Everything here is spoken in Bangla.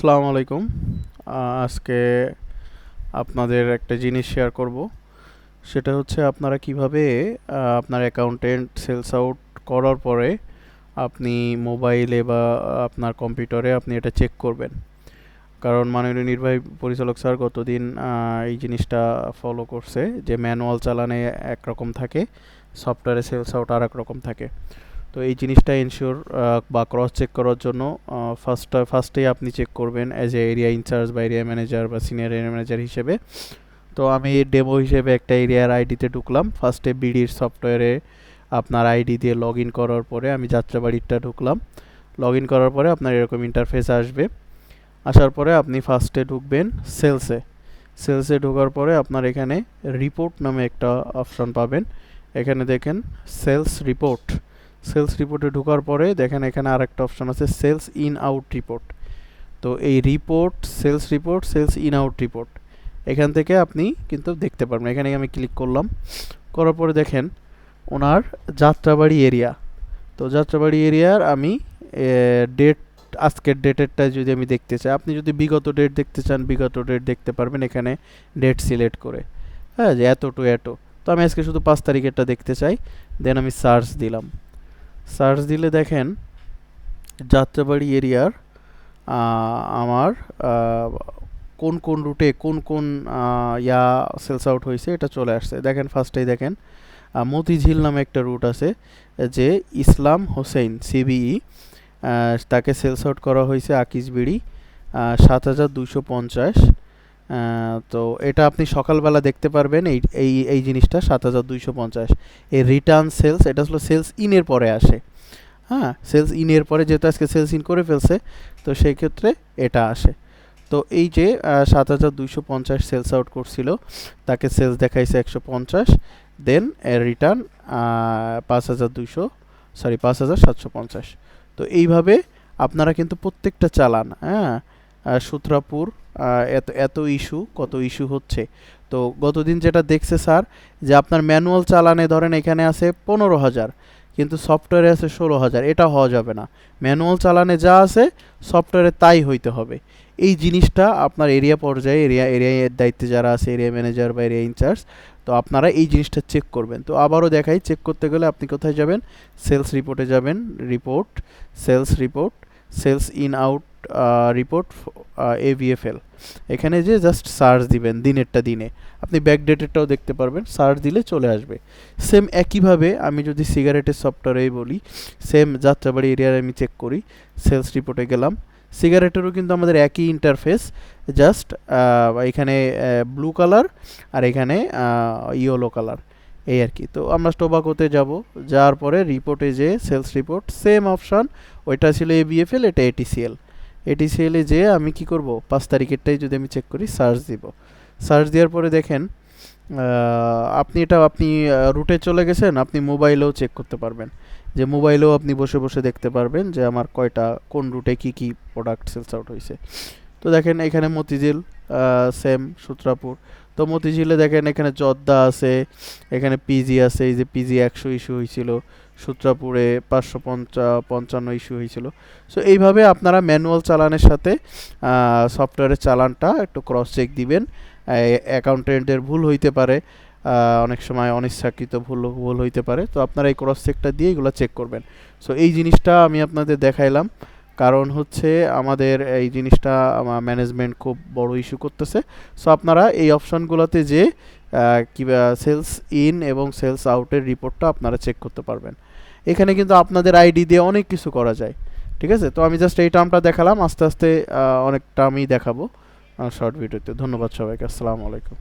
আসসালামু আলাইকুম। আজকে আপনাদের একটা জিনিস শেয়ার করব। সেটা হচ্ছে আপনারা কিভাবে আপনার অ্যাকাউন্টেন্ট সেলস আউট করার পরে আপনি মোবাইলে বা আপনার কম্পিউটারে আপনি এটা চেক করবেন। কারণ মাননীয় নির্বাহী পরিচালক স্যার গতদিন এই জিনিসটা ফলো করছে যে ম্যানুয়াল চালানে একরকম থাকে, সফটওয়্যারে সেলস আউট আর এক রকম থাকে। তো এই জিনিসটা এনশিওর বা ক্রস চেক করার জন্য ফার্স্টেই আপনি চেক করবেন অ্যাজ এ এরিয়া ইনচার্জ বা এরিয়া ম্যানেজার বা সিনিয়র এরিয়া ম্যানেজার হিসেবে। তো আমি ডেমো হিসেবে একটা এরিয়ার আইডিতে ঢুকলাম। ফার্স্টে বিডির সফটওয়্যারে আপনার আইডি দিয়ে লগ ইন করার পরে আমি যাত্রাবাড়িটা ঢুকলাম। লগ ইন করার পরে আপনার এরকম ইন্টারফেস আসবে। আসার পরে আপনি ফার্স্টে ঢুকবেন সেলসে। সেলসে ঢোকার পরে আপনার এখানে রিপোর্ট নামে একটা অপশন পাবেন। এখানে দেখেন সেলস রিপোর্ট। সেলস রিপোর্টে ঢোকার পরে দেখেন এখানে আরেকটা অপশন আছে সেলস ইন আউট রিপোর্ট। তো এই report, sales report, sales in out report এখান থেকে আপনি কিন্তু দেখতে পারবেন। এখানে আমি ক্লিক করলাম, করার পরে দেখেন ওনার যাত্রাবাড়ি এরিয়া। তো যাত্রাবাড়ি এরিয়ার আমি ডেট, আজকের ডেটেরটা যদি আমি দেখতে চাই, আপনি যদি বিগত ডেট দেখতে চান বিগত ডেট দেখতে পারবেন এখানে ডেট সিলেক্ট করে। হ্যাঁ, যে এত টু এত। তো আমি আজকে শুধু 5 তারিখেরটা দেখতে চাই। দেন আমি সার্চ দিলাম। সার্চ দিলে দেখেন যাত্রাবাড়ি এরিয়ার আমার কোন কোন রুটে কোন কোন সেলস আউট হয়েছে এটা চলে আসছে। দেখেন ফার্স্টেই দেখেন মতিঝিল নামে একটা রুট আছে, যে ইসলাম হোসেন সিবিই, তাকে সেলস আউট করা হয়েছে আকিজবিড়ি 7,250। তো এটা আপনি সকালবেলা দেখতে পারবেন। এই এই এই জিনিসটা 7,250 এই রিটার্ন সেলস, এটা হলো সেলস ইনের পরে আসে। হ্যাঁ, সেলস ইনের পরে যেহেতু আজকে সেলস ইন করে ফেলছে, তো সেই ক্ষেত্রে এটা আসে। তো এই যে 7,250 সেলস আউট করছিল, তাকে সেলস দেখাইছে 150, দেন রিটার্ন 5,750। তো এইভাবে আপনারা কিন্তু প্রত্যেকটা চালান, হ্যাঁ, সূত্রাপুর এত এত ইস্যু, কত ইস্যু হচ্ছে। তো গতদিন যেটা দেখছে স্যার, যে আপনার ম্যানুয়াল চালানে ধরেন এখানে আছে 15,000, কিন্তু সফটওয়্যারে আছে 16,000। এটা হওয়া যাবে না। ম্যানুয়াল চালানে যা আছে সফটওয়্যারে তাই হইতে হবে। এই জিনিসটা আপনার এরিয়া পর্যায়ে, এরিয়ার দায়িত্বে যারা আছে, এরিয়া ম্যানেজার বা এরিয়া ইনচার্জ, তো আপনারা এই জিনিসটা চেক করবেন। তো আবারও দেখাই, চেক করতে গেলে আপনি কোথায় যাবেন? সেলস রিপোর্টে যাবেন। Report, sales report, sales in out report, AVFL. এখানে যে জাস্ট সার্চ দিবেন দিনেরটা দিনে, আপনি ব্যাকডেটেডটাও দেখতে পারবেন। সার্চ দিলে চলে আসবে। সেম একইভাবে আমি যদি সিগারেটের সফটওয়্যারেই বলি, সেম যাত্রাবাড়ি এরিয়ার আমি চেক করি। সেলস রিপোর্টে গেলাম। সিগারেটেরও কিন্তু আমাদের একই ইন্টারফেস, জাস্ট এখানে ব্লু কালার আর এখানে ইয়েলো কালার, এই আর কি। তো আমরা টোবাকোতে যাব, যাওয়ার পরে রিপোর্টে যে সেলস রিপোর্ট সেম অপশান, ওইটা ছিল এবিএফএল, এটা এটিসিএল। এটিসিএলে যে আমি কি করব, 5 তারিখেরটাই যদি আমি চেক করি, সার্চ দিব। সার্চ দেওয়ার পরে দেখেন আপনি রুটে চলে গেছেন, আপনি মোবাইলেও চেক করতে পারবেন। যে মোবাইলেও আপনি বসে বসে দেখতে পারবেন যে আমার কয়টা কোন রুটে কি কি প্রোডাক্ট সেলস আউট হয়েছে। তো দেখেন এখানে মতিঝিল, সেম সূত্রাপুর। তো মতিঝিলে দেখেন এখানে জর্দা আছে, এখানে পিজি আছে, এই যে পিজি 100 ইস্যু হয়েছিল, সূত্রাপুরে 555 ইস্যু হয়েছিল। সো এইভাবে আপনারা ম্যানুয়াল চালানের সাথে সফটওয়্যারের চালানটা একটু ক্রস চেক দিবেন। অ্যাকাউন্টেন্টের ভুল হইতে পারে, অনেক সময় অনিচ্ছাকৃত ভুল হইতে পারে। তো আপনারা এই ক্রস চেকটা দিয়ে এগুলো চেক করবেন। সো এই জিনিসটা আমি আপনাদের দেখাইলাম, কারণ হচ্ছে আমাদের এই জিনিসটা ম্যানেজমেন্ট খুব বড় ইস্যু করতেছে। সো আপনারা এই অপশানগুলোতে যে কিবা সেলস ইন এবং সেলস আউটের রিপোর্টটা আপনারা চেক করতে পারবেন। এখানে কিন্তু আপনাদের আইডি দিয়ে অনেক কিছু করা যায়। ঠিক আছে, তো আমি জাস্ট এই টার্মটা দেখালাম, আস্তে আস্তে অনেক টার্মই দেখাবো শর্ট ভিডিওতে। ধন্যবাদ সবাইকে, আসসালামু আলাইকুম।